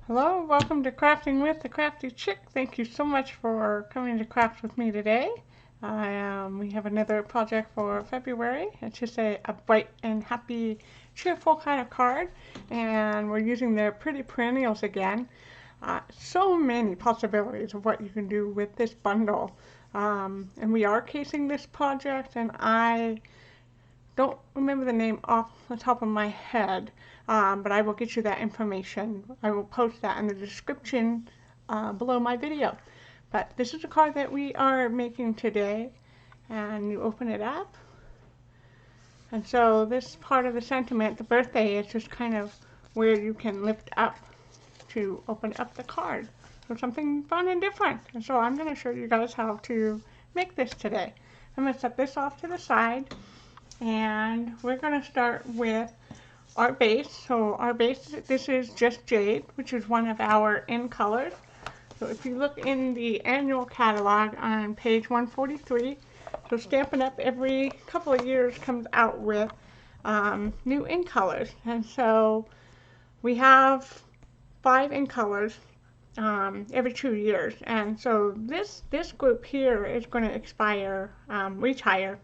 Hello, welcome to Crafting with the Crafty Chick. Thank you so much for coming to craft with me today. We have another project for February. It's just a bright and happy, cheerful kind of card, and we're using the Pretty Perennials again. So many possibilities of what you can do with this bundle. And we are casing this project, and I don't remember the name off the top of my head, but I will get you that information. I will post that in the description below my video. But this is a card that we are making today, and you open it up. And so this part of the sentiment, the birthday, is just kind of where you can lift up to open up the card. So something fun and different. And so I'm going to show you guys how to make this today. I'm going to set this off to the side. And we're going to start with our base. So our base, this is Just Jade, which is one of our in colors. So if you look in the annual catalog on page 143, so Stampin' Up! Every couple of years comes out with new in colors. And so we have 5 in colors every 2 years. And so this group here is going to expire, retire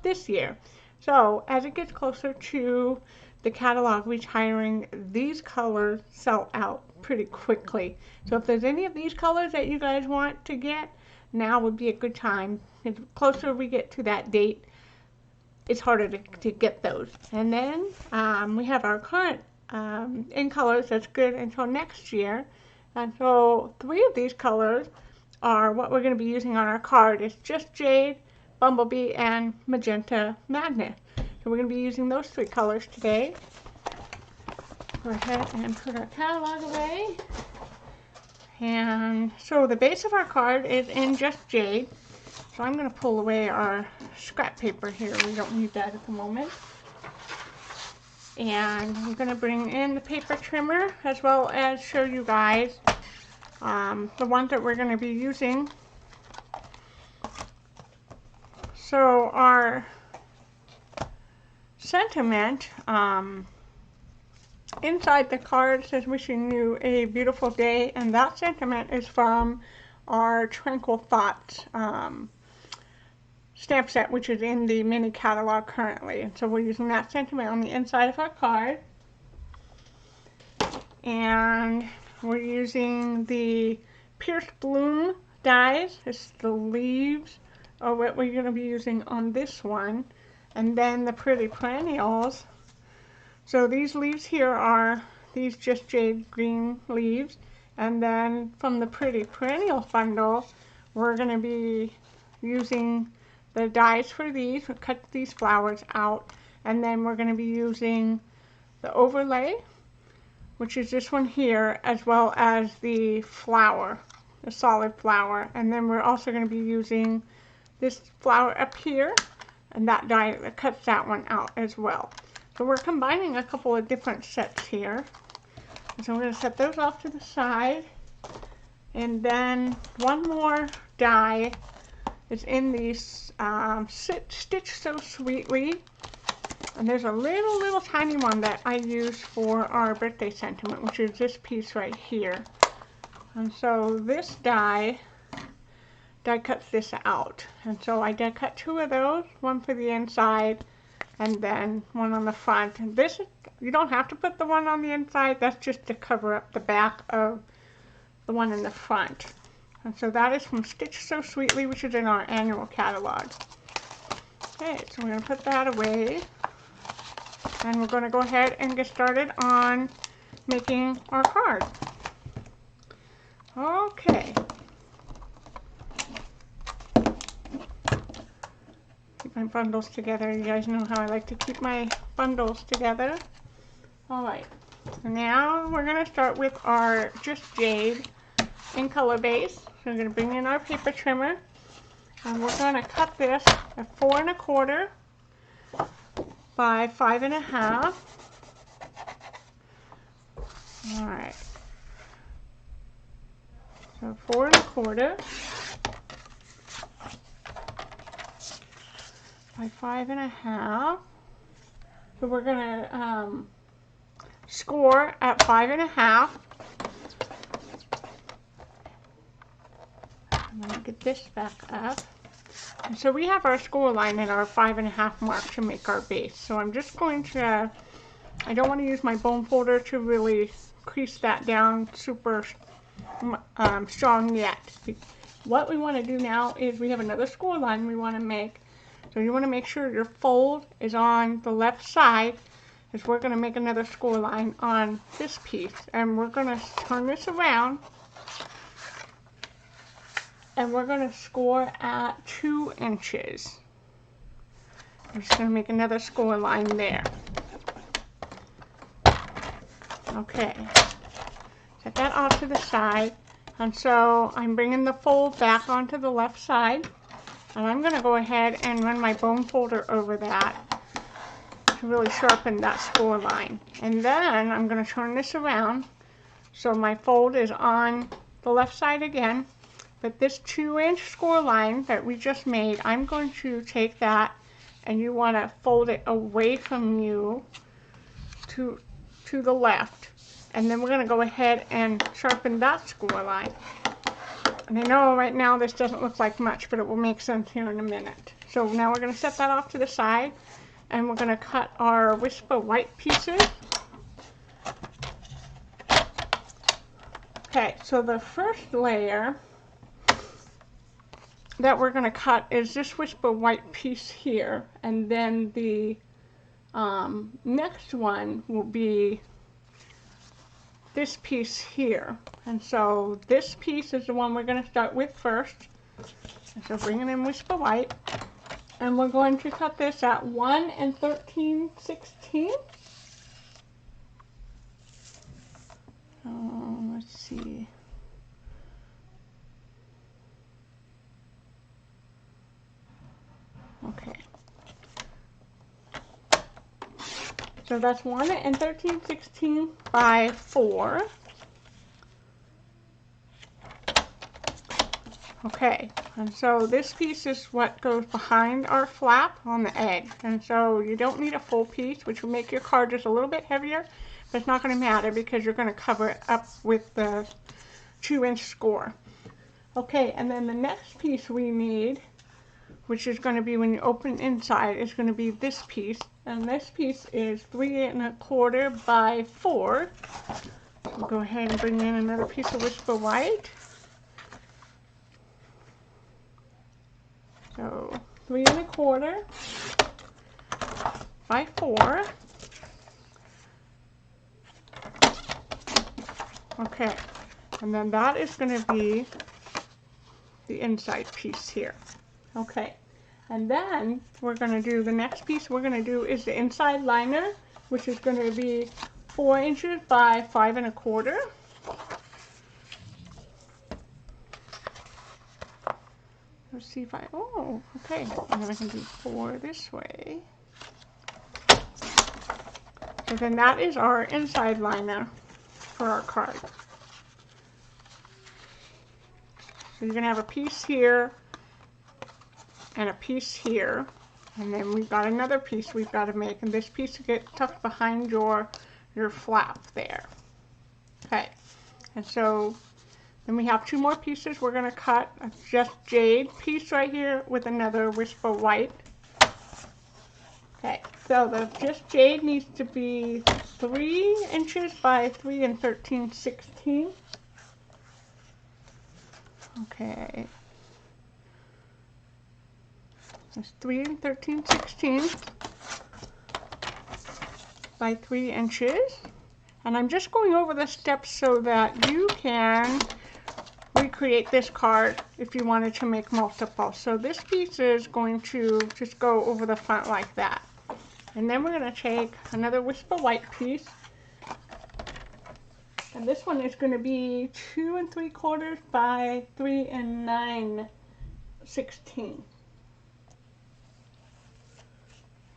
this year. So as it gets closer to the catalog retiring, these colors sell out pretty quickly. So if there's any of these colors that you guys want to get, now would be a good time. The closer we get to that date, it's harder to get those. And then we have our current in colors that's good until next year. And so 3 of these colors are what we're going to be using on our card. It's Just Jade, Bumblebee, and Magenta Madness. So we're going to be using those 3 colors today. Go ahead and put our catalog away. And so the base of our card is in Just Jade. So I'm going to pull away our scrap paper here. We don't need that at the moment. And I'm going to bring in the paper trimmer as well as show you guys the ones that we're going to be using. So our sentiment inside the card says wishing you a beautiful day, and that sentiment is from our Tranquil Thoughts stamp set, which is in the mini catalog currently. And so we're using that sentiment on the inside of our card. And we're using the Pierced Bloom dies. It's the leaves are what we're going to be using on this one. And then the Pretty Perennials. So these leaves here are these Just Jade green leaves. And then from the Pretty Perennials bundle, we're going to be using the dies for these. We'll cut these flowers out. And then we're going to be using the overlay, which is this one here, as well as the flower, the solid flower. And then we're also going to be using this flower up here, and that die that cuts that one out as well. So we're combining a couple of different sets here. So I'm going to set those off to the side. And then one more die is in these Stitch So Sweetly. And there's a little tiny one that I use for our birthday sentiment, which is this piece right here. And so this die cuts this out. And so I die cut 2 of those, one for the inside and then one on the front. And this is, you don't have to put the one on the inside, that's just to cover up the back of the one in the front. And so that is from Stitch So Sweetly, which is in our annual catalog. Okay, so we're going to put that away. And we're going to go ahead and get started on making our card. Okay. Keep my bundles together. You guys know how I like to keep my bundles together. Alright. So now we're going to start with our Just Jade in color base. So we're going to bring in our paper trimmer. And we're going to cut this at 4 1/4 by 5 1/2. Alright. So 4 1/4 by 5 1/2. So we're going to score at 5 1/2. I'm going to get this back up. And so we have our score line at our 5.5 mark to make our base. So I'm just going to, I don't want to use my bone folder to really crease that down super strong yet. What we want to do now is we have another score line we want to make. So you want to make sure your fold is on the left side, as we're going to make another score line on this piece. And we're going to turn this around. And we're going to score at 2 inches. I'm just going to make another score line there. Okay. Set that off to the side. And so I'm bringing the fold back onto the left side. And I'm going to go ahead and run my bone folder over that to really sharpen that score line. And then I'm going to turn this around so my fold is on the left side again. But this 2-inch score line that we just made, I'm going to take that and you want to fold it away from you to the left. And then we're going to go ahead and sharpen that score line. And I know right now this doesn't look like much, but it will make sense here in a minute. So now we're going to set that off to the side and we're going to cut our wisp of white pieces. Okay, so the first layer that we're going to cut is this wisp of white piece here, and then the next one will be this piece here. And so this piece is the one we're going to start with first. And so bringing in wisp of white, and we're going to cut this at 1 13/16. Let's see. Okay. So that's 1 13/16 by 4. Okay, and so this piece is what goes behind our flap on the edge. And so you don't need a full piece, which will make your card just a little bit heavier, but it's not going to matter because you're going to cover it up with the 2-inch score. Okay, and then the next piece we need, which is going to be when you open inside, is going to be this piece. And this piece is 3 1/4 by 4. We'll go ahead and bring in another piece of wisp of white. So 3 1/4 by 4. Okay, and then that is going to be the inside piece here. Okay, and then we're going to do the next piece we're going to do is the inside liner, which is going to be 4 inches by 5 1/4. Let's see if I, oh, okay, and then I can do 4 this way. So then that is our inside liner for our card. So you're going to have a piece here and a piece here, and then we've got another piece we've got to make, and this piece will get tucked behind your flap there. Okay, and so then we have 2 more pieces we're going to cut. A Just Jade piece right here with another wisp of white. Okay, so the Just Jade needs to be 3 inches by 3 13/16. Okay. It's 3 13/16 by 3 inches. And I'm just going over the steps so that you can recreate this card if you wanted to make multiple. So this piece is going to just go over the front like that. And then we're going to take another wisp of white piece. And this one is going to be 2 3/4 by 3 9/16.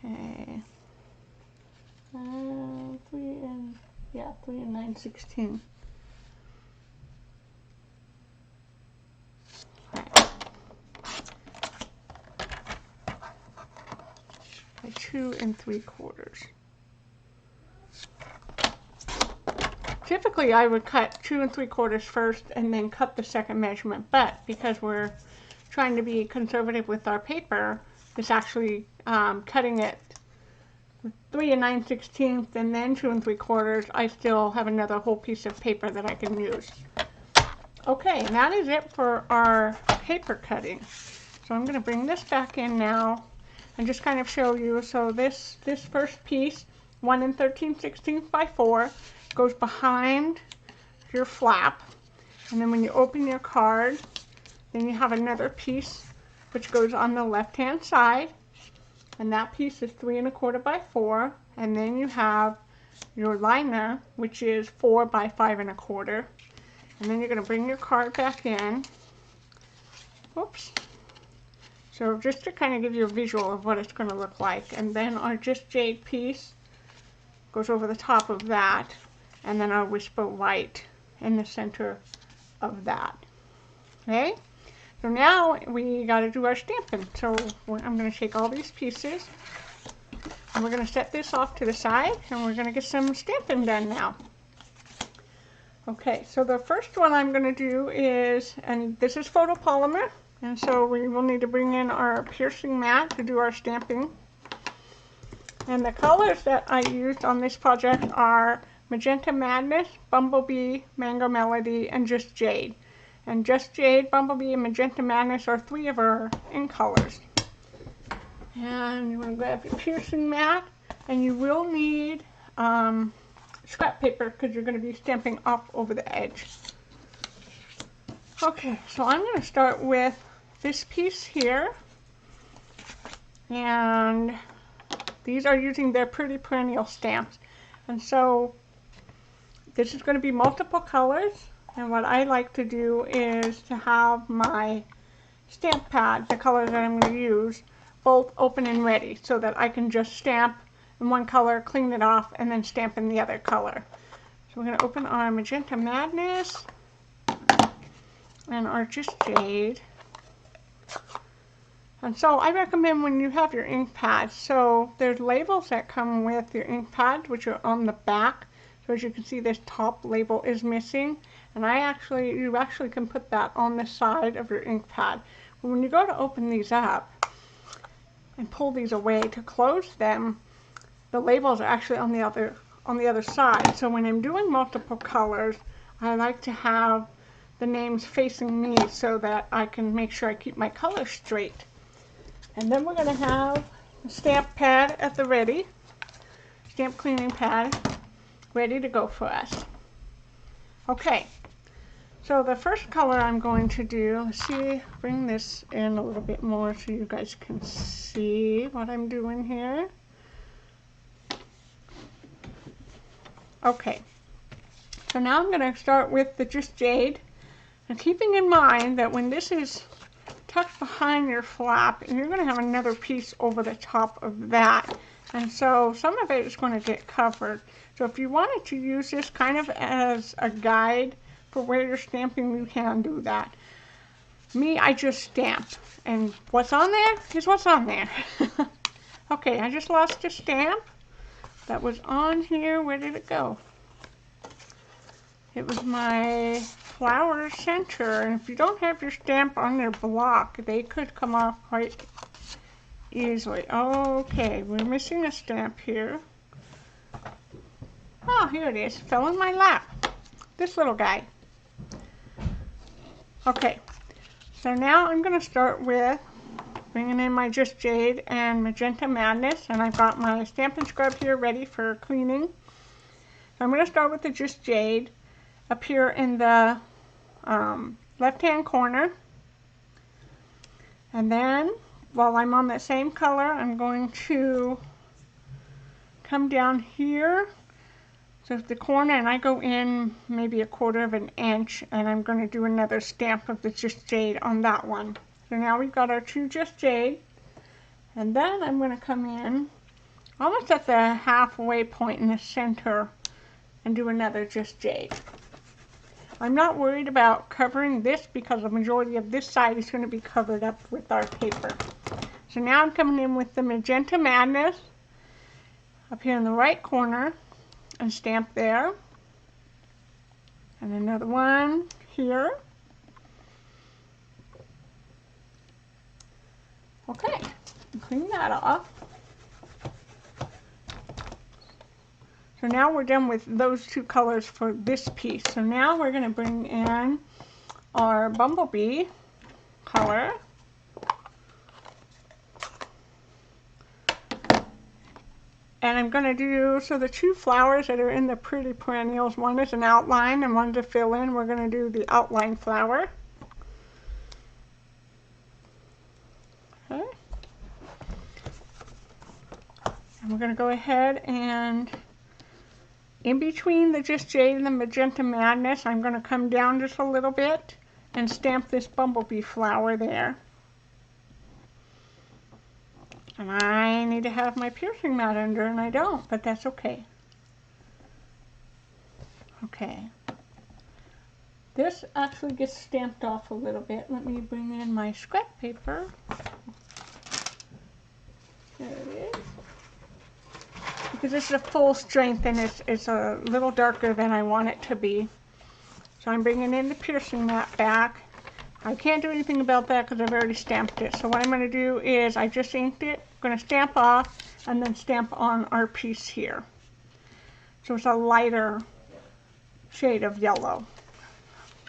Okay. 3 9/16. Right. By 2 3/4. Typically I would cut 2 3/4 first and then cut the second measurement, but because we're trying to be conservative with our paper, it's actually cutting it 3 9/16 and then 2 3/4. I still have another whole piece of paper that I can use. Okay, and that is it for our paper cutting. So I'm going to bring this back in now and just kind of show you. So this first piece, 1 13/16 by 4, goes behind your flap, and then when you open your card, then you have another piece which goes on the left hand side, and that piece is 3 1/4 by 4, and then you have your liner, which is 4 by 5 1/4, and then you're going to bring your card back in. Whoops. So just to kind of give you a visual of what it's going to look like, and then our Just Jade piece goes over the top of that, and then our Whisper White in the center of that. Okay, so now we got to do our stamping. So I'm going to take all these pieces, and we're going to set this off to the side, and we're going to get some stamping done now. Okay, so the first one I'm going to do is, and this is photopolymer, and so we will need to bring in our piercing mat to do our stamping. And the colors that I used on this project are Magenta Madness, Bumblebee, Mango Melody, and Just Jade. And Just Jade, Bumblebee, and Magenta Madness are 3 of our ink colors. And you want to grab your piercing mat, and you will need scrap paper because you're going to be stamping up over the edge. Okay, so I'm going to start with this piece here, and these are using their Pretty Perennial stamps, and so this is going to be multiple colors, and what I like to do is to have my stamp pad, the colors that I'm going to use, both open and ready so that I can just stamp in one color, clean it off, and then stamp in the other color. So we're going to open our Magenta Madness and our Just Jade. And so I recommend when you have your ink pads, so there's labels that come with your ink pads, which are on the back. So as you can see, this top label is missing, and you actually can put that on the side of your ink pad. But when you go to open these up and pull these away to close them, the labels are actually on the other side. So when I'm doing multiple colors, I like to have the names facing me so that I can make sure I keep my colors straight. And then we're going to have a stamp pad at the ready, stamp cleaning pad ready to go for us. Okay, so the first color I'm going to do, let's see, bring this in a little bit more so you guys can see what I'm doing here. Okay, so now I'm going to start with the Just Jade, and keeping in mind that when this is tucked behind your flap, and you're going to have another piece over the top of that, and so some of it is going to get covered. So if you wanted to use this kind of as a guide for where you're stamping, you can do that. Me, I just stamp, and what's on there is what's on there. Okay, I just lost a stamp that was on here. Where did it go? It was my flower center, and if you don't have your stamp on their block, they could come off quite easily. Okay, we're missing a stamp here. Oh, here it is. Fell in my lap. This little guy. Okay, so now I'm going to start with bringing in my Just Jade and Magenta Madness, and I've got my Stampin' Scrub here ready for cleaning. So I'm going to start with the Just Jade up here in the left-hand corner, and then while I'm on that same color, I'm going to come down here to the corner, and I go in maybe 1/4 of an inch, and I'm going to do another stamp of the Just Jade on that one. So now we've got our 2 Just Jade, and then I'm going to come in almost at the halfway point in the center and do another Just Jade. I'm not worried about covering this because the majority of this side is going to be covered up with our paper. So now I'm coming in with the Magenta Madness up here in the right corner and stamp there. And another one here. Okay, clean that off. So now we're done with those two colors for this piece. So now we're going to bring in our Bumblebee color. And I'm going to do, so the two flowers that are in the Pretty Perennials, one is an outline and one to fill in. We're going to do the outline flower. Okay. And we're going to go ahead and in between the Just Jade and the Magenta Madness, I'm going to come down just a little bit and stamp this Bumblebee flower there. And I need to have my piercing mat under, and I don't, but that's okay. Okay. This actually gets stamped off a little bit. Let me bring in my scrap paper. There it is. Because this is a full strength and it's a little darker than I want it to be. So I'm bringing in the piercing mat back. I can't do anything about that because I've already stamped it. So what I'm going to do is I just inked it. I'm going to stamp off and then stamp on our piece here. So it's a lighter shade of yellow.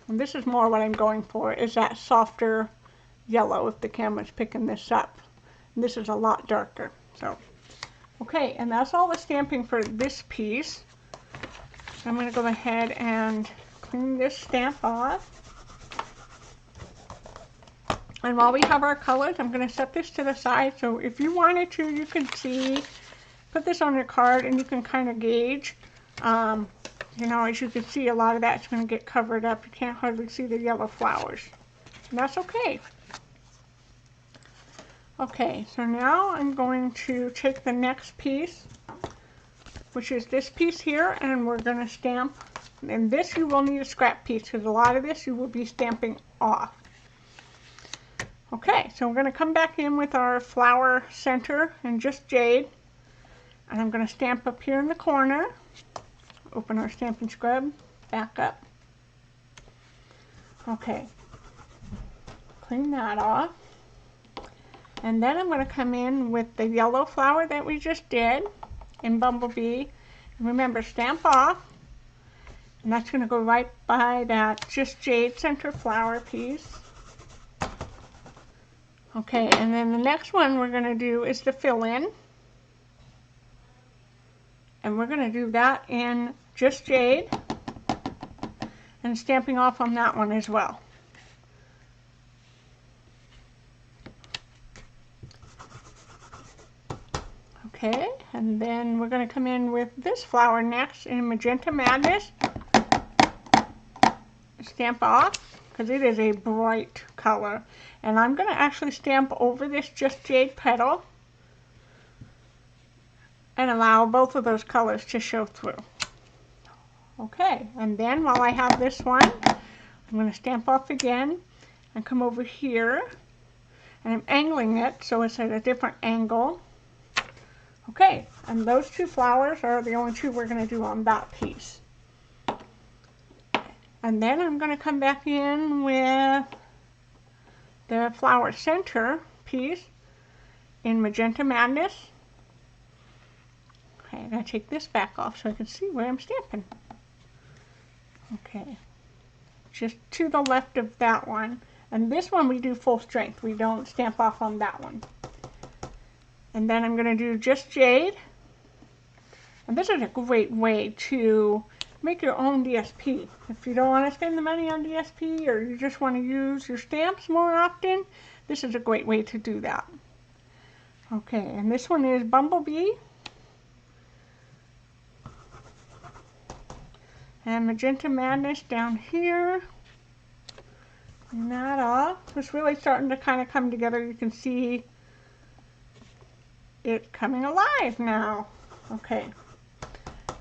And this is more what I'm going for, is that softer yellow if the camera's picking this up. And this is a lot darker. So. Okay, and that's all the stamping for this piece. So I'm going to go ahead and clean this stamp off. And while we have our colors, I'm going to set this to the side. So if you wanted to, you can see, put this on your card and you can kind of gauge. You know, as you can see, a lot of that's going to get covered up. You can't hardly see the yellow flowers. And that's okay. Okay, so now I'm going to take the next piece, which is this piece here, and we're going to stamp. And this you will need a scrap piece because a lot of this you will be stamping off. Okay, so we're going to come back in with our flower center and Just Jade. And I'm going to stamp up here in the corner. Open our Stampin' Scrub, back up. Okay, clean that off. And then I'm going to come in with the yellow flower that we just did in Bumblebee. And remember, stamp off. And that's going to go right by that Just Jade center flower piece. Okay, and then the next one we're going to do is the fill in. And we're going to do that in Just Jade. And stamping off on that one as well. Okay, and then we're going to come in with this flower next in Magenta Madness. Stamp off, because it is a bright color. And I'm going to actually stamp over this Just Jade petal and allow both of those colors to show through. Okay, and then while I have this one, I'm going to stamp off again and come over here. And I'm angling it so it's at a different angle. Okay, and those two flowers are the only two we're going to do on that piece. And then I'm going to come back in with the flower center piece in Magenta Madness. Okay, I'm going to take this back off so I can see where I'm stamping. Okay, just to the left of that one. And this one we do full strength. We don't stamp off on that one. And then I'm going to do Just Jade. And this is a great way to make your own DSP. If you don't want to spend the money on DSP or you just want to use your stamps more often, this is a great way to do that. Okay, and this one is Bumblebee. And Magenta Madness down here. Clean that off. It's really starting to kind of come together. You can see it coming alive now. Okay,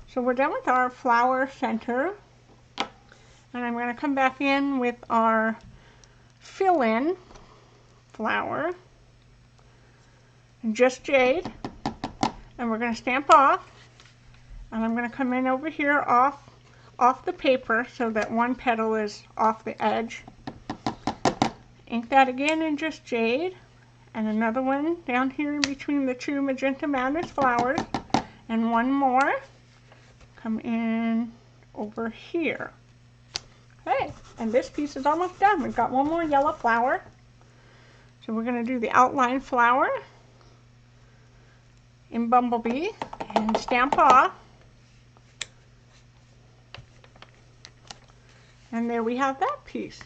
so we're done with our flower center, and I'm going to come back in with our fill-in flower, Just Jade, and we're going to stamp off, and I'm going to come in over here off off the paper so that one petal is off the edge. Ink that again in Just Jade, and another one down here in between the two Magenta Madness flowers, and one more come in over here. Okay, and this piece is almost done. We've got one more yellow flower. So we're going to do the outline flower in Bumblebee and stamp off. And there we have that piece.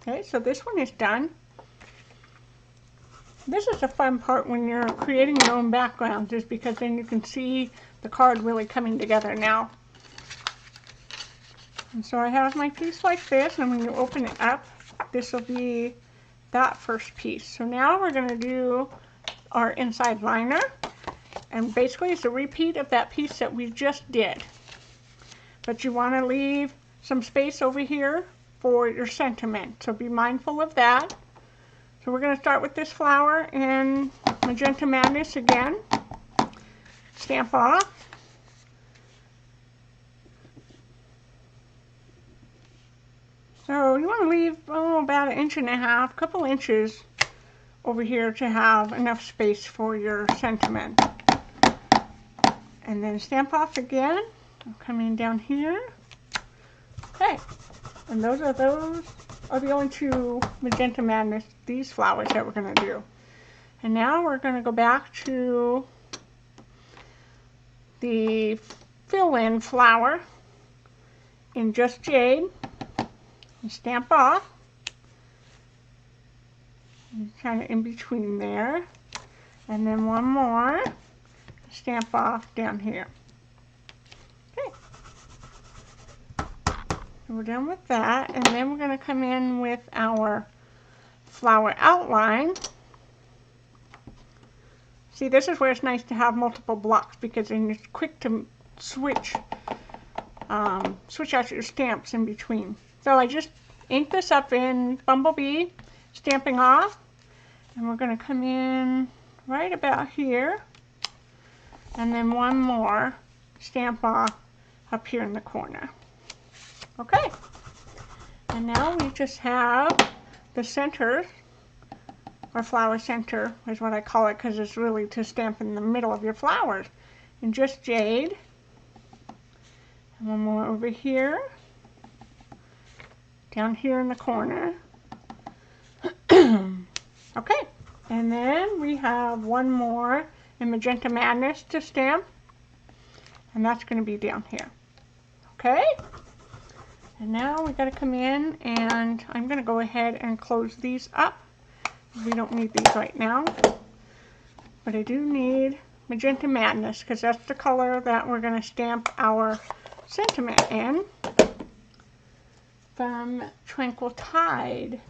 Okay, so this one is done. This is the fun part when you're creating your own backgrounds, is because then you can see the card really coming together now. And so I have my piece like this, and when you open it up, this will be that first piece. So now we're going to do our inside liner, and basically it's a repeat of that piece that we just did. But you want to leave some space over here for your sentiment, so be mindful of that. So we're going to start with this flower in Magenta Madness again. Stamp off. So you want to leave about 1.5 inches, couple inches over here to have enough space for your sentiment. And then stamp off again. I'm coming down here. Okay, and those are the only two Magenta Madness, these flowers that we're going to do. And now we're going to go back to the fill-in flower in Just Jade. And stamp off, and kind of in between there, and then one more, stamp off down here. Okay, so we're done with that, and then we're going to come in with our flower outline. See, this is where it's nice to have multiple blocks, because then it's quick to switch out your stamps in between. So I just inked this up in Bumblebee, stamping off, and we're going to come in right about here, and then one more stamp off up here in the corner. Okay, and now we just have the center, or flower center is what I call it, because it's really to stamp in the middle of your flowers, in Just Jade, and one more over here, down here in the corner. Okay, and then we have one more in Magenta Madness to stamp, and that's going to be down here. Okay, and now we got to come in, and I'm going to go ahead and close these up. We don't need these right now, but I do need Magenta Madness, because that's the color that we're going to stamp our sentiment in. From Tranquil Tide.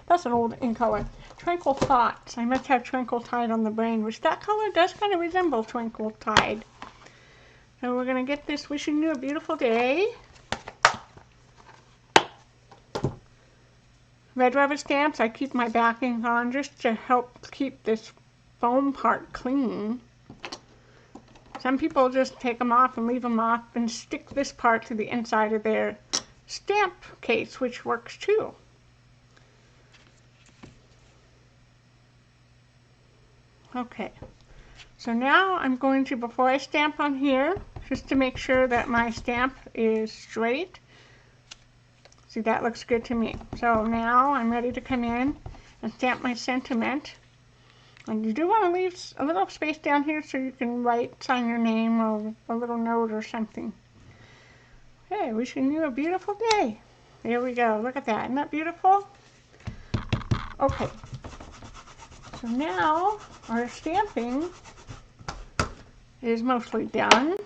That's an old ink color. Tranquil Thoughts. I must have Tranquil Tide on the brain, which that color does kind of resemble Tranquil Tide. So we're going to get this wishing you a beautiful day. Red rubber stamps, I keep my backing on just to help keep this foam part clean. Some people just take them off and leave them off and stick this part to the inside of their stamp case, which works too. Okay, so now I'm going to, before I stamp on here, just to make sure that my stamp is straight. See, that looks good to me. So now I'm ready to come in and stamp my sentiment. And you do want to leave a little space down here so you can sign your name or a little note or something. Okay, wishing you a beautiful day. There we go. Look at that. Isn't that beautiful? Okay. So now our stamping is mostly done.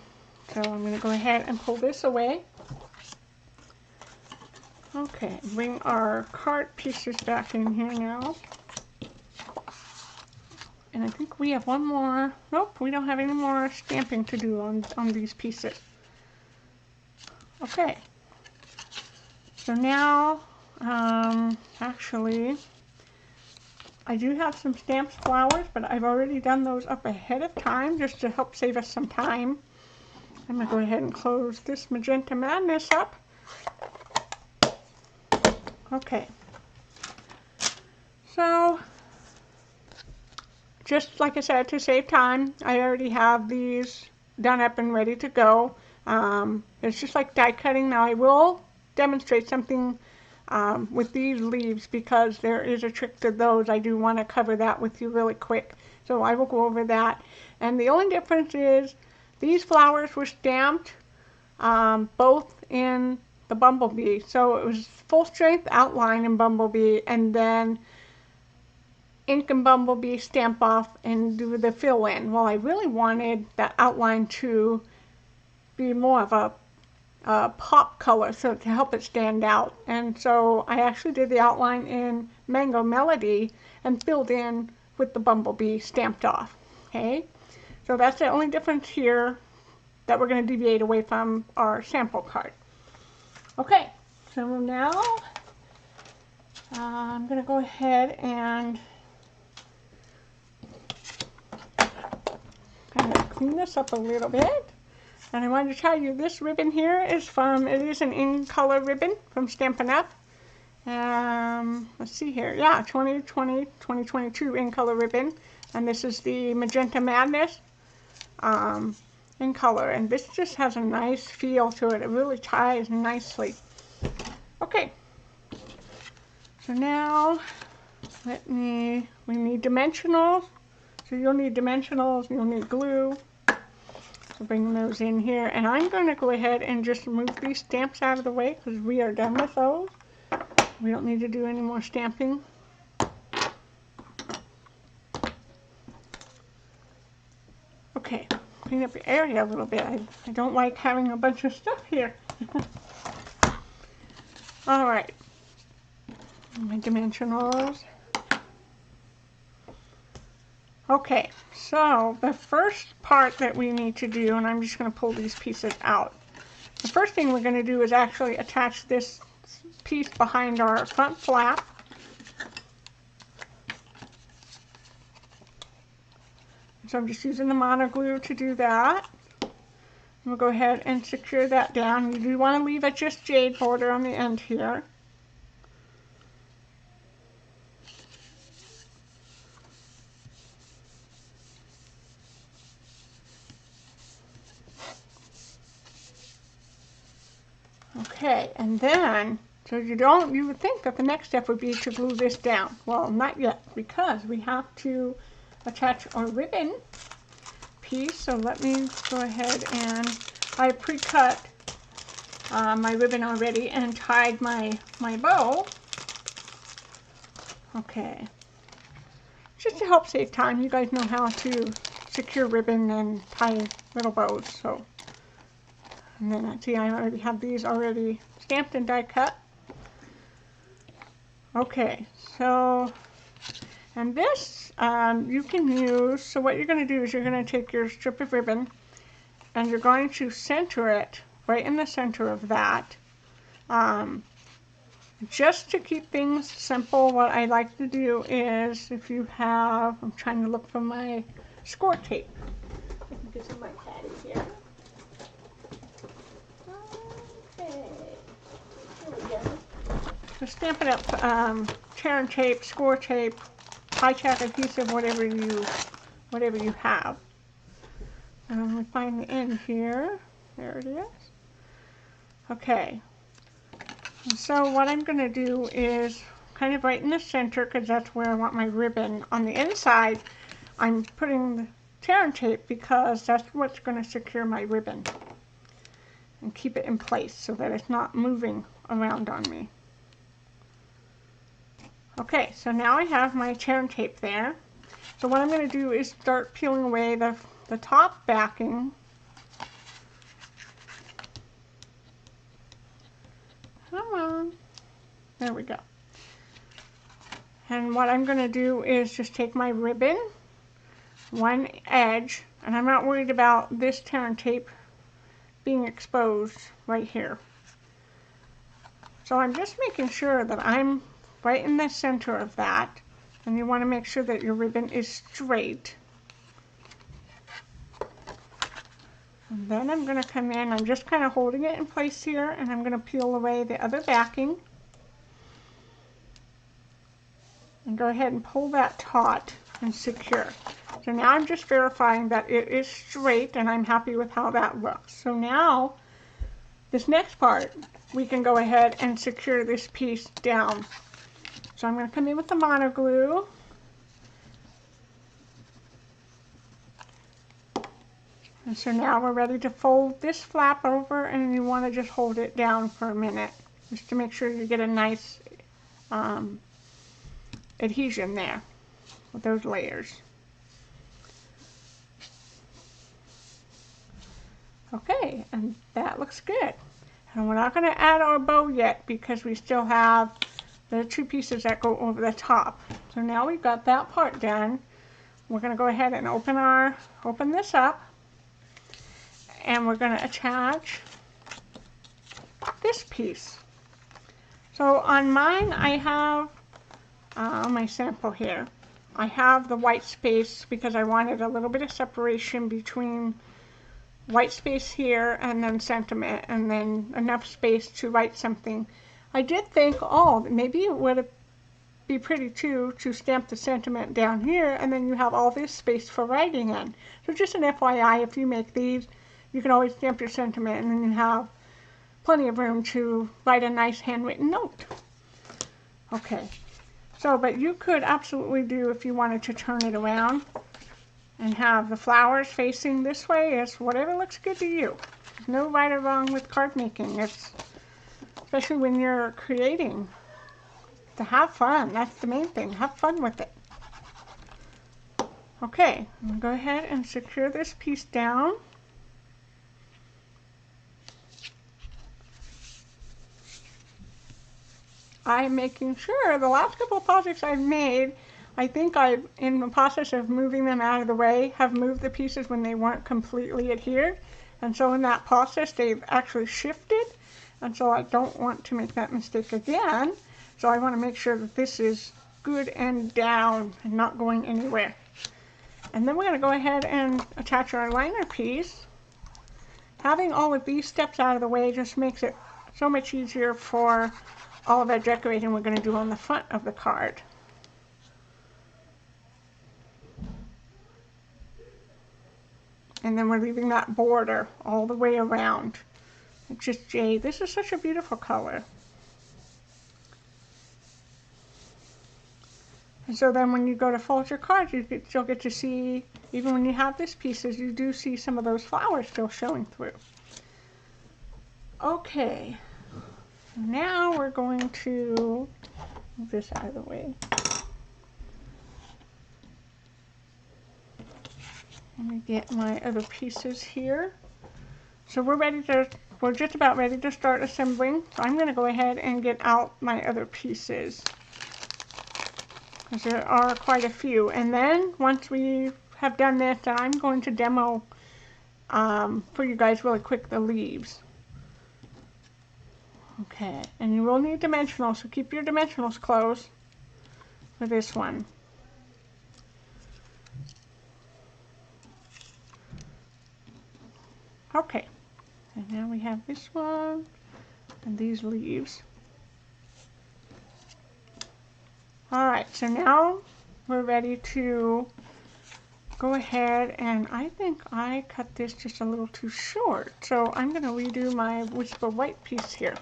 So I'm going to go ahead and pull this away. Okay, bring our card pieces back in here now. And I think we have one more. Nope, we don't have any more stamping to do on these pieces. Okay. So now, actually, I do have some stamped flowers, but I've already done those up ahead of time just to help save us some time. I'm going to go ahead and close this Magenta Madness up. Okay. So, just like I said, to save time, I already have these done up and ready to go. It's just like die cutting. Now I will demonstrate something with these leaves because there is a trick to those. I do want to cover that with you really quick. So I will go over that. And the only difference is these flowers were stamped both in the Bumblebee. So it was full strength outline in Bumblebee and then ink and Bumblebee stamp off and do the fill in. Well, I really wanted that outline to be more of a pop color, so to help it stand out. And so I actually did the outline in Mango Melody and filled in with the Bumblebee stamped off. Okay, so that's the only difference here that we're going to deviate away from our sample card. Okay, so now I'm going to go ahead and kind of clean this up a little bit. And I wanted to tell you this ribbon here is it is an in color ribbon from Stampin' Up. Let's see here. Yeah, 2022 in color ribbon. And this is the Magenta Madness in color. And this just has a nice feel to it. It really ties nicely. Okay. So now, we need dimensionals. So you'll need dimensionals, you'll need glue. So bring those in here. And I'm going to go ahead and just move these stamps out of the way because we are done with those. We don't need to do any more stamping. Okay, clean up the area a little bit. I don't like having a bunch of stuff here. Alright. My dimensionals. Okay, so the first part that we need to do, and I'm just going to pull these pieces out. The first thing we're going to do is actually attach this piece behind our front flap. So I'm just using the mono glue to do that. We'll go ahead and secure that down. You do want to leave a Just Jade border on the end here. Okay, and then, so you would think that the next step would be to glue this down. Well, not yet, because we have to attach our ribbon piece. So let me go ahead and, I pre-cut my ribbon already and tied my bow. Okay, just to help save time, you guys know how to secure ribbon and tie little bows, so. And then see, I already have these already stamped and die cut. Okay, so, and this you can use, so what you're going to do is you're going to take your strip of ribbon and you're going to center it right in the center of that. Just to keep things simple, what I like to do is, if you have, I'm trying to look for my score tape. I can get some of my caddy here. So Stampin' Up! Tear and tape, score tape, high tack adhesive, whatever you have. We find the end here. There it is. Okay. And so what I'm going to do is kind of right in the center, because that's where I want my ribbon. On the inside, I'm putting the tear and tape because that's what's going to secure my ribbon and keep it in place so that it's not moving around on me. Okay, so now I have my tear and tape there. So what I'm going to do is start peeling away the top backing. Come on. There we go. And what I'm going to do is just take my ribbon, one edge, and I'm not worried about this tear and tape being exposed right here. So I'm just making sure that I'm right in the center of that, and you want to make sure that your ribbon is straight. And then I'm going to come in, I'm just kind of holding it in place here, and I'm going to peel away the other backing. And go ahead and pull that taut and secure. So now I'm just verifying that it is straight, and I'm happy with how that looks. So now, this next part, we can go ahead and secure this piece down. So I'm going to come in with the mono glue. And so now we're ready to fold this flap over, and you want to just hold it down for a minute, just to make sure you get a nice adhesion there with those layers. Okay, and that looks good. And we're not going to add our bow yet because we still have the two pieces that go over the top. So now we've got that part done. We're going to go ahead and open this up. And we're going to attach this piece. So on mine, I have my sample here. I have the white space because I wanted a little bit of separation between white space here and then sentiment, and then enough space to write something. I did think, oh, maybe it would be pretty too to stamp the sentiment down here, and then you have all this space for writing in. So just an FYI, if you make these, you can always stamp your sentiment, and then you have plenty of room to write a nice handwritten note. Okay, so, but you could absolutely do, if you wanted to turn it around and have the flowers facing this way, it's whatever looks good to you. There's no right or wrong with card making. It's, especially when you're creating, to have fun. That's the main thing. Have fun with it. Okay, I'm going to go ahead and secure this piece down. I'm making sure the last couple of projects I've made, I think I've, in the process of moving them out of the way, have moved the pieces when they weren't completely adhered. And so in that process, they've actually shifted. And so I don't want to make that mistake again. So I want to make sure that this is good and down and not going anywhere. And then we're going to go ahead and attach our liner piece. Having all of these steps out of the way just makes it so much easier for all of that decorating we're going to do on the front of the card. And then we're leaving that border all the way around. It's just jade. This is such a beautiful color. And so then when you go to fold your cards, you'll get to see, even when you have these pieces, you do see some of those flowers still showing through. Okay. Now we're going to move this out of the way. Let me get my other pieces here. So we're just about ready to start assembling. So I'm going to go ahead and get out my other pieces, because there are quite a few. And then once we have done this, then I'm going to demo for you guys really quick the leaves. Okay, and you will need dimensionals, so keep your dimensionals close for this one. Okay, and now we have this one and these leaves. Alright, so now we're ready to go ahead, and I think I cut this just a little too short, so I'm going to redo my Whisper White piece here.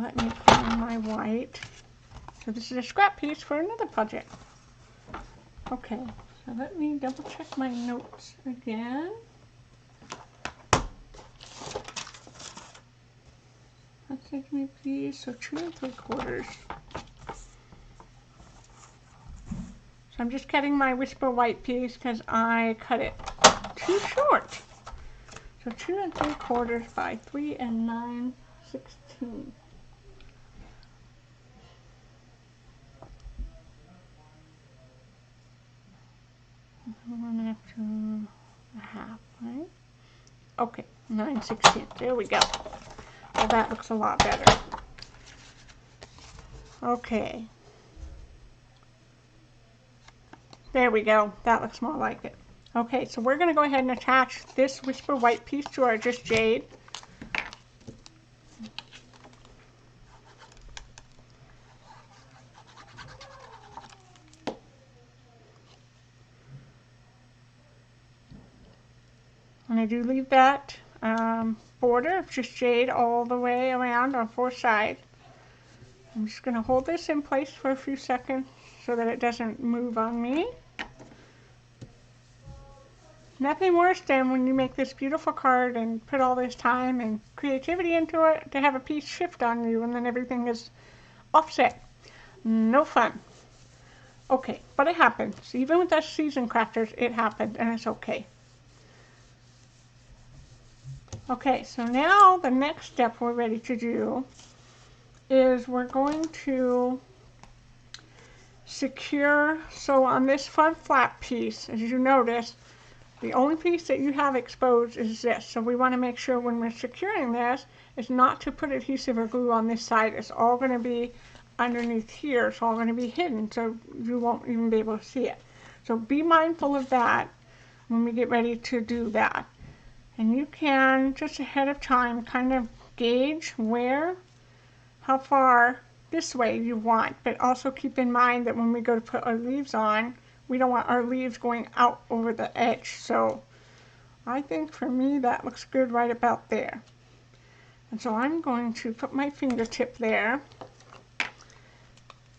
Let me put in my white. So this is a scrap piece for another project. Okay, so let me double check my notes again. Let's take me these, so 2 3/4. So I'm just cutting my Whisper White piece because I cut it too short. So 2 3/4 by 3 9/16. A half, right? Okay, 9/16. There we go. Well, that looks a lot better. Okay. There we go. That looks more like it. Okay, so we're going to go ahead and attach this Whisper White piece to our Just Jade. And I do leave that border of Just Jade all the way around on 4 sides. I'm just going to hold this in place for a few seconds so that it doesn't move on me. Nothing worse than when you make this beautiful card and put all this time and creativity into it to have a piece shift on you and then everything is offset. No fun. Okay, but it happens. Even with us seasoned crafters, it happens and it's okay. Okay, so now the next step we're ready to do is we're going to secure. So on this front flap piece, as you notice, the only piece that you have exposed is this. So we want to make sure when we're securing this is not to put adhesive or glue on this side. It's all going to be underneath here. It's all going to be hidden, so you won't even be able to see it. So be mindful of that when we get ready to do that. And you can, just ahead of time, kind of gauge how far this way you want. But also keep in mind that when we go to put our leaves on, we don't want our leaves going out over the edge. So I think for me that looks good right about there. And so I'm going to put my fingertip there.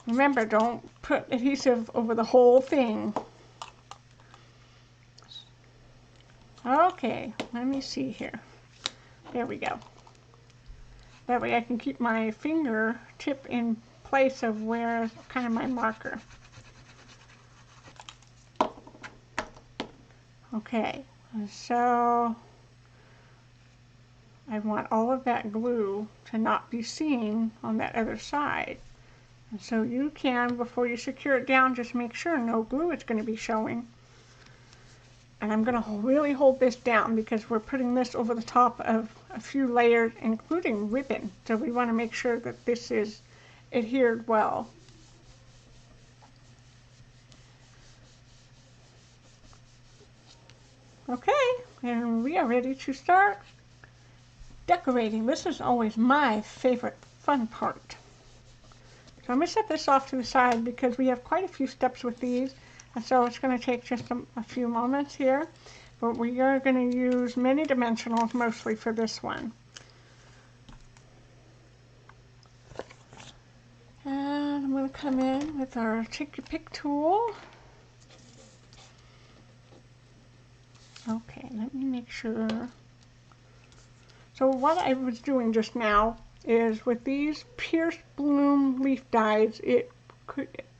Remember, don't put adhesive over the whole thing. Okay, let me see here. There we go. That way I can keep my fingertip in place of where kind of my marker. Okay, so I want all of that glue to not be seen on that other side. And so you can, before you secure it down, just make sure no glue is going to be showing. And I'm going to really hold this down because we're putting this over the top of a few layers, including ribbon. So we want to make sure that this is adhered well. Okay, and we are ready to start decorating. This is always my favorite fun part. So I'm going to set this off to the side because we have quite a few steps with these. And so it's going to take just a few moments here. But we are going to use many dimensionals mostly for this one. And I'm going to come in with our Take Your Pick tool. Okay, let me make sure. So what I was doing just now is with these pierced bloom leaf dies,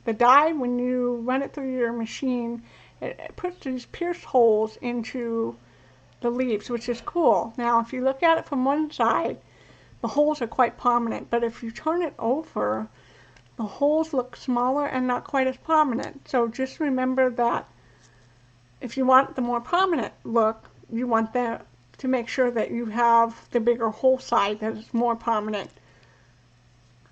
the die, when you run it through your machine, it puts these pierced holes into the leaves, which is cool. Now, if you look at it from one side, the holes are quite prominent, but if you turn it over, the holes look smaller and not quite as prominent. So just remember that if you want the more prominent look, you want to make sure that you have the bigger hole side that is more prominent.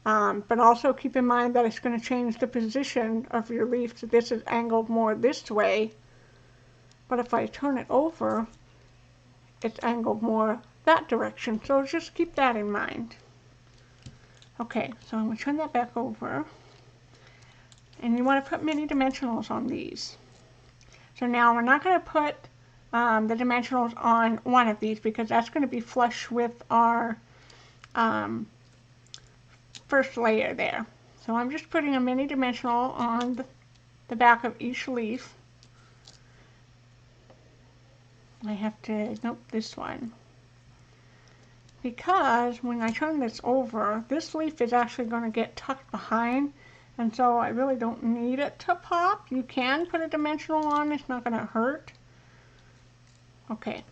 But also keep in mind that it's going to change the position of your leaf. So this is angled more this way, but if I turn it over, it's angled more that direction. So just keep that in mind. Okay, so I'm going to turn that back over. And you want to put mini dimensionals on these. So now we're not going to put the dimensionals on one of these because that's going to be flush with our first layer there. So I'm just putting a mini dimensional on the back of each leaf. I have to, nope, this one. Because when I turn this over, this leaf is actually going to get tucked behind, and so I really don't need it to pop. You can put a dimensional on, it's not going to hurt. Okay.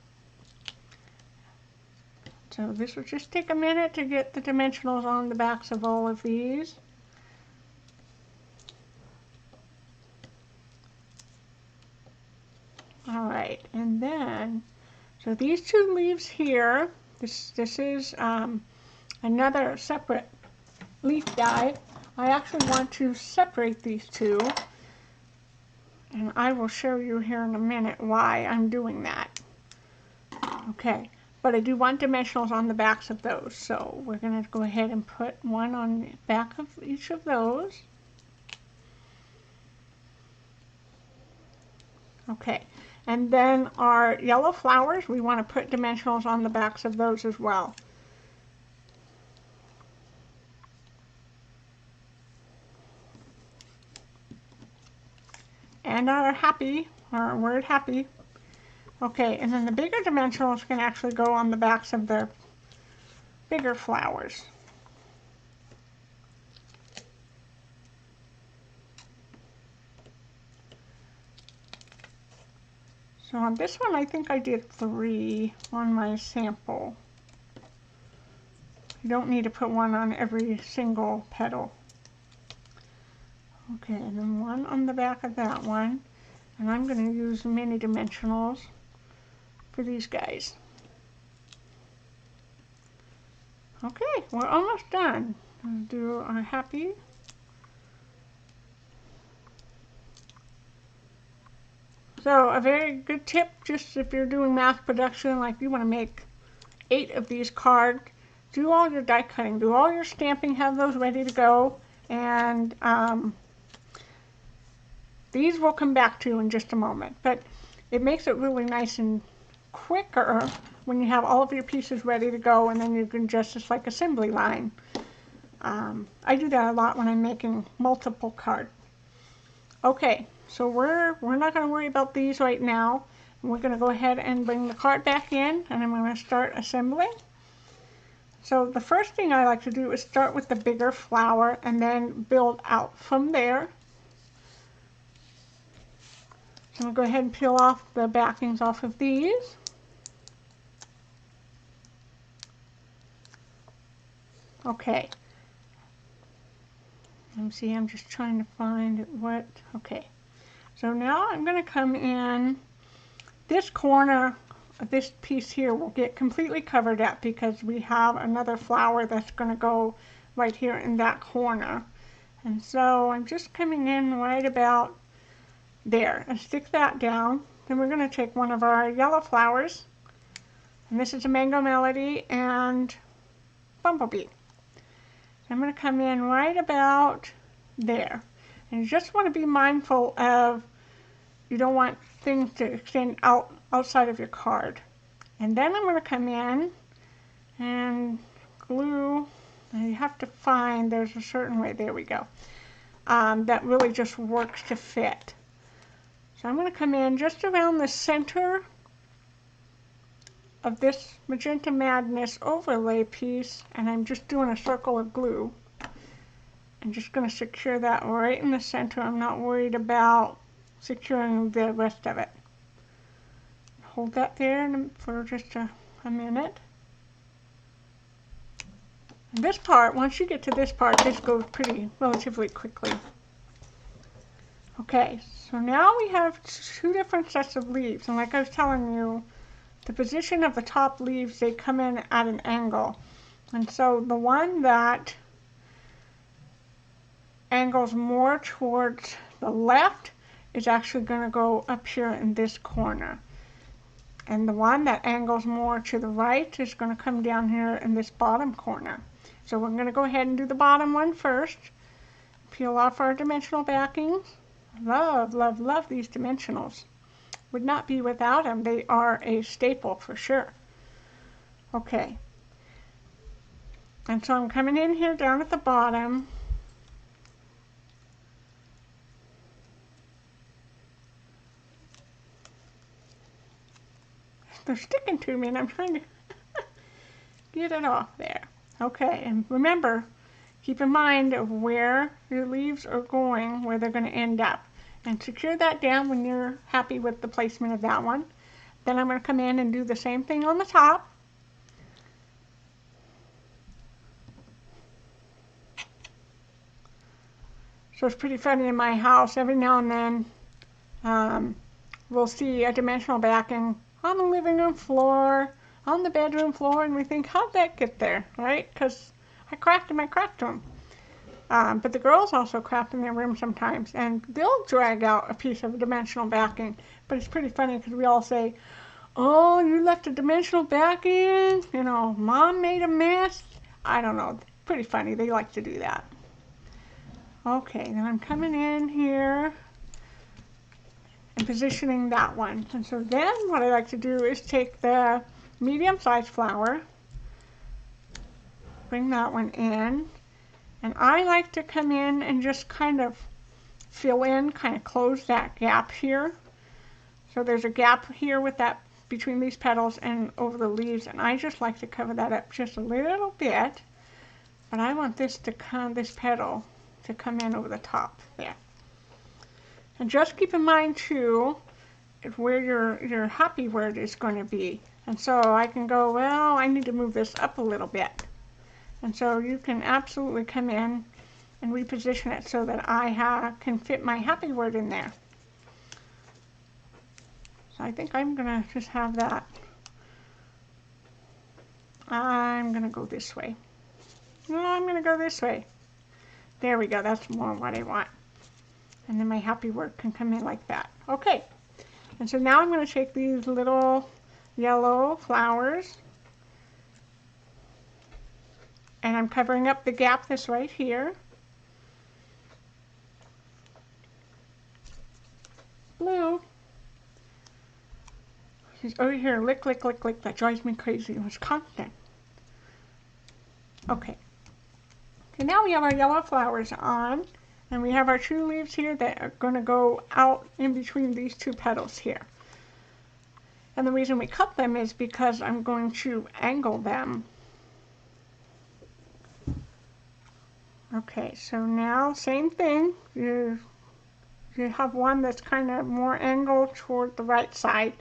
So this will just take a minute to get the dimensionals on the backs of all of these. Alright, and then, so these two leaves here, this is another separate leaf die. I actually want to separate these two. And I will show you here in a minute why I'm doing that. Okay, but I do want dimensionals on the backs of those, so we're going to go ahead and put one on the back of each of those. Okay, and then our yellow flowers, we want to put dimensionals on the backs of those as well. And our happy, our word happy. Okay, and then the bigger dimensionals can actually go on the backs of the bigger flowers. So on this one, I think I did 3 on my sample. You don't need to put one on every single petal. Okay, and then one on the back of that one. And I'm going to use mini dimensionals for these guys. Okay, we're almost done. We'll do our happy. So a very good tip, just if you're doing mass production, like you want to make 8 of these cards, do all your die cutting, do all your stamping, have those ready to go, and these we'll come back to in just a moment. But it makes it really nice and quicker when you have all of your pieces ready to go, and then you can just like assembly line. I do that a lot when I'm making multiple cards. Okay, so we're not going to worry about these right now. We're going to go ahead and bring the card back in, and I'm going to start assembling. So the first thing I like to do is start with the bigger flower and then build out from there. So I'm going to go ahead and peel off the backings off of these. Okay. Let me see, I'm just trying to find what, okay. So now I'm going to come in, this corner of this piece here will get completely covered up because we have another flower that's going to go right here in that corner. And so I'm just coming in right about there and stick that down. Then we're going to take one of our yellow flowers, and this is a Mango Melody and Bumblebee. I'm going to come in right about there. And you just want to be mindful of, you don't want things to extend outside of your card. And then I'm going to come in and glue, and you have to find, there's a certain way, there we go, that really just works to fit. So I'm going to come in just around the center of this Magenta Madness overlay piece, and I'm just doing a circle of glue. I'm just going to secure that right in the center. I'm not worried about securing the rest of it. Hold that there for just a minute. And this part, once you get to this part, this goes relatively quickly. Okay, so now we have 2 different sets of leaves, and like I was telling you, the position of the top leaves, they come in at an angle. And so the one that angles more towards the left is actually going to go up here in this corner. And the one that angles more to the right is going to come down here in this bottom corner. So we're going to go ahead and do the bottom one first. Peel off our dimensional backings. Love, love, love these dimensionals. Would not be without them. They are a staple for sure. Okay. And so I'm coming in here down at the bottom. They're sticking to me and I'm trying to get it off there. Okay, and remember, keep in mind of where your leaves are going, where they're going to end up. And secure that down when you're happy with the placement of that one. Then I'm going to come in and do the same thing on the top. So it's pretty funny in my house. Every now and then we'll see a dimensional backing on the living room floor, on the bedroom floor, and we think, how'd that get there, right? Because I cracked them. But the girls also craft in their room sometimes, and they'll drag out a piece of dimensional backing. But it's pretty funny because we all say, "Oh, you left a dimensional backing, you know, Mom made a mess." I don't know, pretty funny, they like to do that. Okay, then I'm coming in here and positioning that one. And so then what I like to do is take the medium-sized flower, bring that one in, and I like to come in and just kind of fill in, kind of close that gap here. So there's a gap here with that between these petals and over the leaves, and I just like to cover that up just a little bit. But I want this petal to come in over the top there. And just keep in mind too where your happy word is going to be. And so I can go, well, I need to move this up a little bit. And so you can absolutely come in and reposition it so that I can fit my happy word in there. So I think I'm going to just have that. I'm going to go this way. No, I'm going to go this way. There we go. That's more what I want. And then my happy word can come in like that. Okay. And so now I'm going to take these little yellow flowers, and I'm covering up the gap that's right here. Blue. She's over here, lick, lick, lick, lick. That drives me crazy. It was constant. Okay. So now we have our yellow flowers on, and we have our two leaves here that are going to go out in between these two petals here. And the reason we cut them is because I'm going to angle them. Okay, so now same thing. You have one that's kind of more angled toward the right side,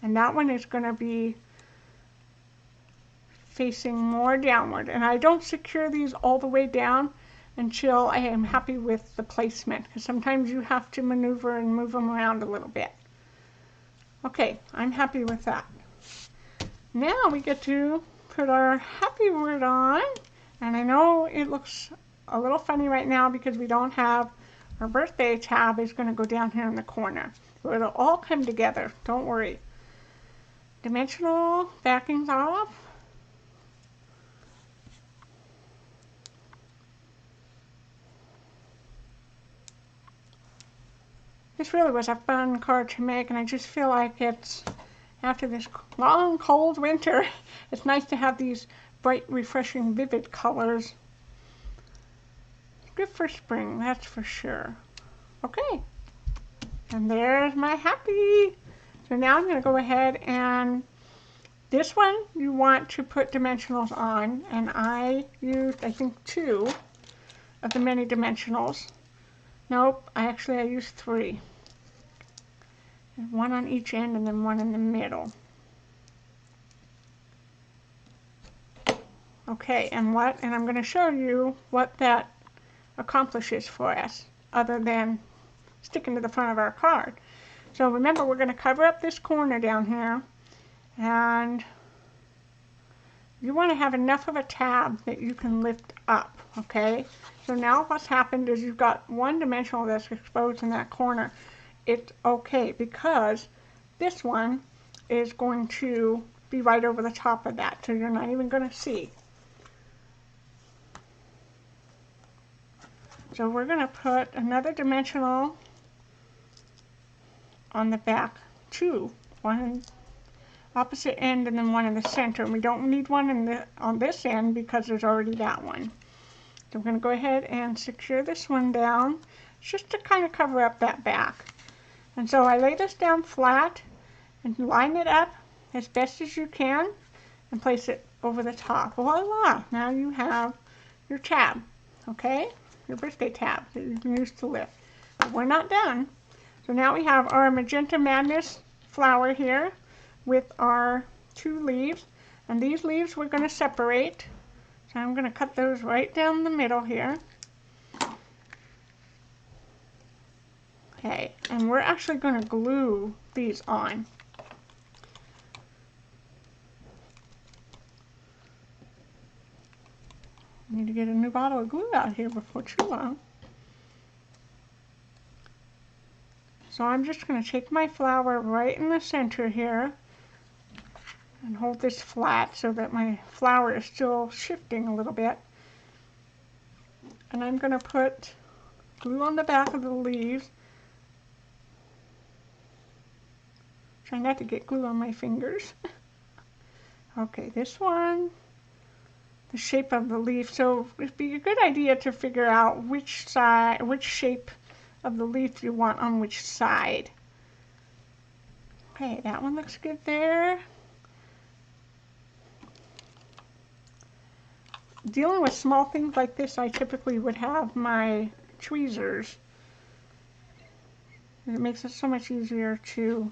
and that one is going to be facing more downward. And I don't secure these all the way down until I am happy with the placement, because sometimes you have to maneuver and move them around a little bit. Okay, I'm happy with that. Now we get to put our happy word on, and I know it looks a little funny right now because we don't have our birthday tab is going to go down here in the corner. So it'll all come together, don't worry. Dimensional backings off. This really was a fun card to make, and I just feel like it's, after this long, cold winter, it's nice to have these bright, refreshing, vivid colors. Good for spring, that's for sure. Okay, and there's my happy. So now I'm going to go ahead and this one you want to put dimensionals on, and I used, I think, 2 of the many dimensionals. Nope, I used 3. And 1 on each end and then 1 in the middle. Okay, and I'm going to show you what that accomplishes for us, other than sticking to the front of our card. So remember, we're going to cover up this corner down here, and you want to have enough of a tab that you can lift up, okay? So now what's happened is you've got one dimensional that's exposed in that corner. It's okay because this one is going to be right over the top of that, so you're not even going to see. So we're going to put another dimensional on the back, 2, one opposite end and then one in the center. And we don't need one on this end because there's already that one. So we're going to go ahead and secure this one down just to kind of cover up that back. And so I lay this down flat and line it up as best as you can and place it over the top. Voila! Now you have your tab, okay? Your birthday tab that you can use to lift. But we're not done. So now we have our Magenta Madness flower here with our 2 leaves. And these leaves we're going to separate. So I'm going to cut those right down the middle here. Okay, and we're actually going to glue these on. I need to get a new bottle of glue out here before too long. So I'm just going to take my flower right in the center here and hold this flat so that my flower is still shifting a little bit. And I'm going to put glue on the back of the leaves. Try not to get glue on my fingers. Okay, this one, the shape of the leaf. So it'd be a good idea to figure out which side, which shape of the leaf you want on which side. Okay, that one looks good there. Dealing with small things like this, I typically would have my tweezers. It makes it so much easier to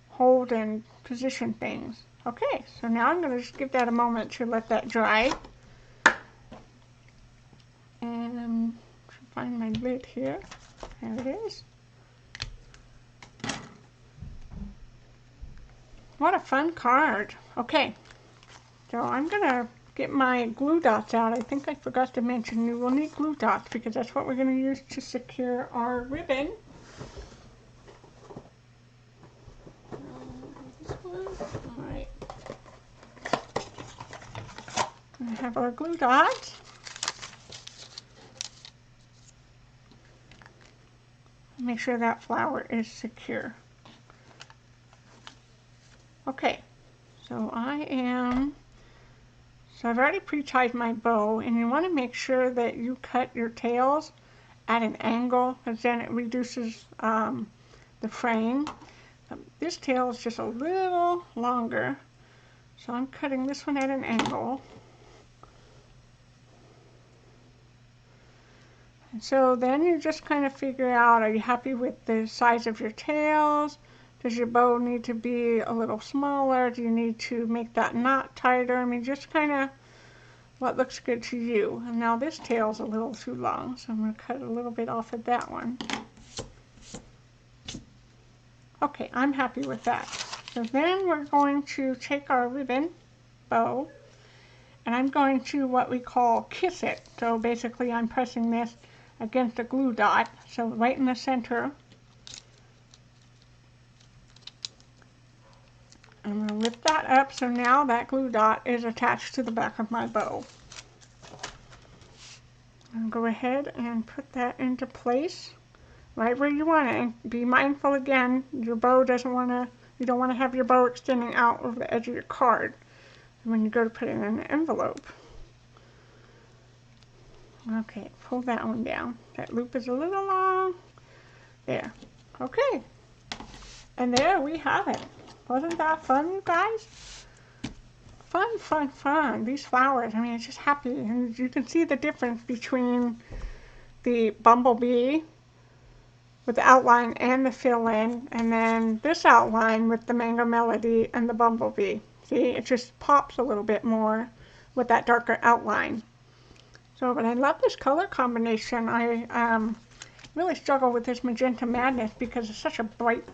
hold and position things. Okay, so now I'm going to just give that a moment to let that dry. And find my lid here. There it is. What a fun card. Okay, so I'm going to get my glue dots out. I think I forgot to mention you will need glue dots because that's what we're going to use to secure our ribbon. Alright. We have our glue dots. Make sure that flower is secure. Okay, so I've already pre-tied my bow, and you want to make sure that you cut your tails at an angle, because then it reduces the frame. This tail is just a little longer, so I'm cutting this one at an angle. And so then you just kind of figure out, are you happy with the size of your tails? Does your bow need to be a little smaller? Do you need to make that knot tighter? I mean, just kind of what looks good to you. And now this tail's a little too long, so I'm going to cut a little bit off of that one. Okay, I'm happy with that. So then we're going to take our ribbon bow, and I'm going to what we call kiss it. So basically I'm pressing this against a glue dot, so right in the center. I'm going to lift that up so now that glue dot is attached to the back of my bow. And go ahead and put that into place right where you want it. And be mindful again, your bow doesn't want to, you don't want to have your bow extending out over the edge of your card when you go to put it in an envelope. Okay, pull that one down. That loop is a little long. There. Okay. And there we have it. Wasn't that fun, you guys? Fun, fun, fun. These flowers, I mean, it's just happy. And you can see the difference between the Bumblebee with the outline and the fill-in, and then this outline with the Mango Melody and the Bumblebee. See, it just pops a little bit more with that darker outline. So, but I love this color combination. I really struggle with this Magenta Madness because it's such a bright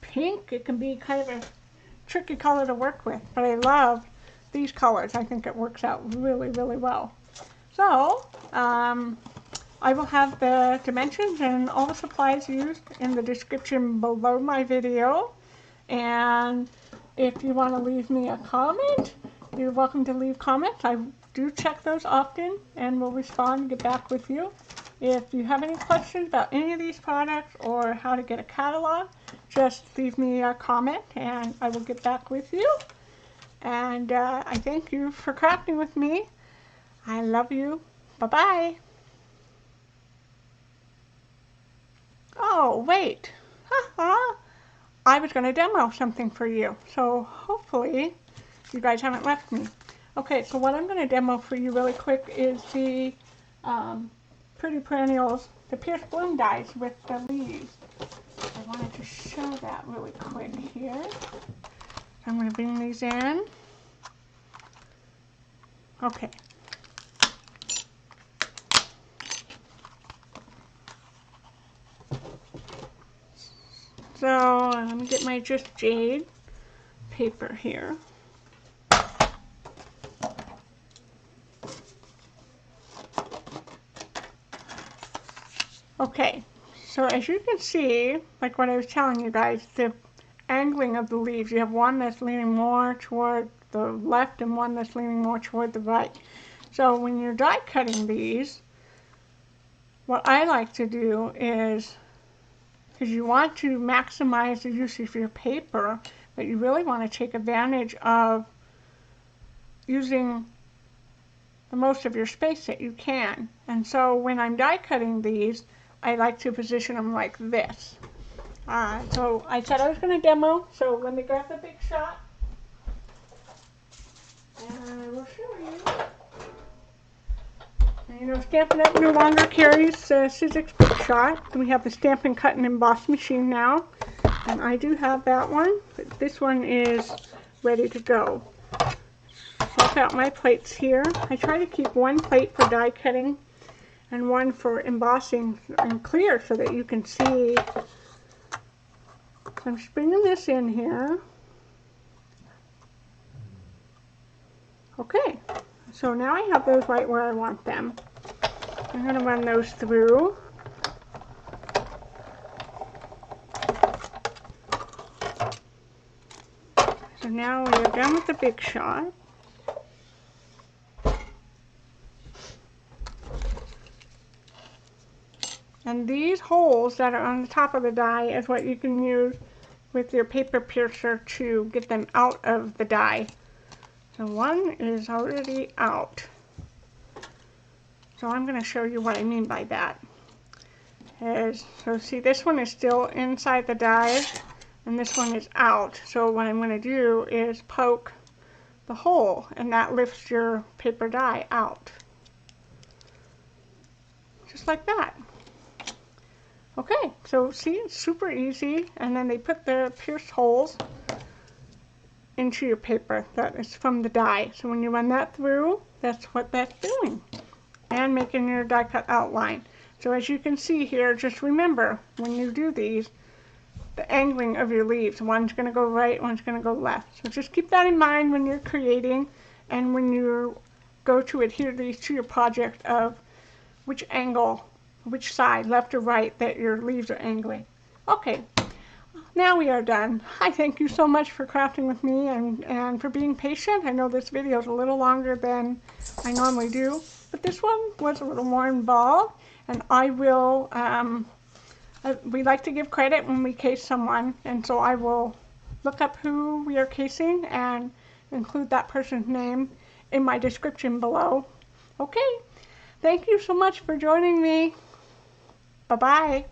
pink. It can be kind of a tricky color to work with, but I love these colors. I think it works out really, really well. So, I will have the dimensions and all the supplies used in the description below my video. And if you want to leave me a comment, you're welcome to leave comments. I do check those often and will respond and get back with you. If you have any questions about any of these products or how to get a catalog, just leave me a comment and I will get back with you. And I thank you for crafting with me. I love you. Bye-bye. Oh, wait. I was going to demo something for you. So hopefully you guys haven't left me. Okay, so what I'm going to demo for you really quick is the Pretty Perennials, the Pierce Bloom dies with the leaves. I wanted to show that really quick here. I'm going to bring these in. Okay. So let me get my Just Jade paper here. Okay, so as you can see, like what I was telling you guys, the angling of the leaves, you have one that's leaning more toward the left and one that's leaning more toward the right. So when you're die cutting these, what I like to do is, because you want to maximize the use of your paper, but you really want to take advantage of using the most of your space that you can. And so when I'm die cutting these, I like to position them like this. So I said I was going to demo, so let me grab the big shot and I will show you. And, you know, Stampin' Up! No longer carries Sizzix Big Shot. We have the Stampin' Cut and Emboss machine now, and I do have that one, but this one is ready to go. Swap out my plates here. I try to keep one plate for die cutting and one for embossing and clear so that you can see. So I'm just bringing this in here. Okay, so now I have those right where I want them. I'm going to run those through. So now we are done with the Big Shot. And these holes that are on the top of the die is what you can use with your paper piercer to get them out of the die. So one is already out. So I'm going to show you what I mean by that. So see, this one is still inside the die and this one is out. So what I'm going to do is poke the hole and that lifts your paper die out. Just like that. Okay, so see, it's super easy, and then they put the pierced holes into your paper that is from the die. So when you run that through, that's what that's doing, and making your die cut outline. So as you can see here, just remember, when you do these, the angling of your leaves. One's going to go right, one's going to go left. So just keep that in mind when you're creating, and when you go to adhere these to your project of which angle, which side, left or right, that your leaves are angling. Okay, now we are done. I thank you so much for crafting with me and for being patient. I know this video is a little longer than I normally do, but this one was a little more involved, and I will, we like to give credit when we case someone, and so I will look up who we are casing and include that person's name in my description below. Okay, thank you so much for joining me. Bye-bye.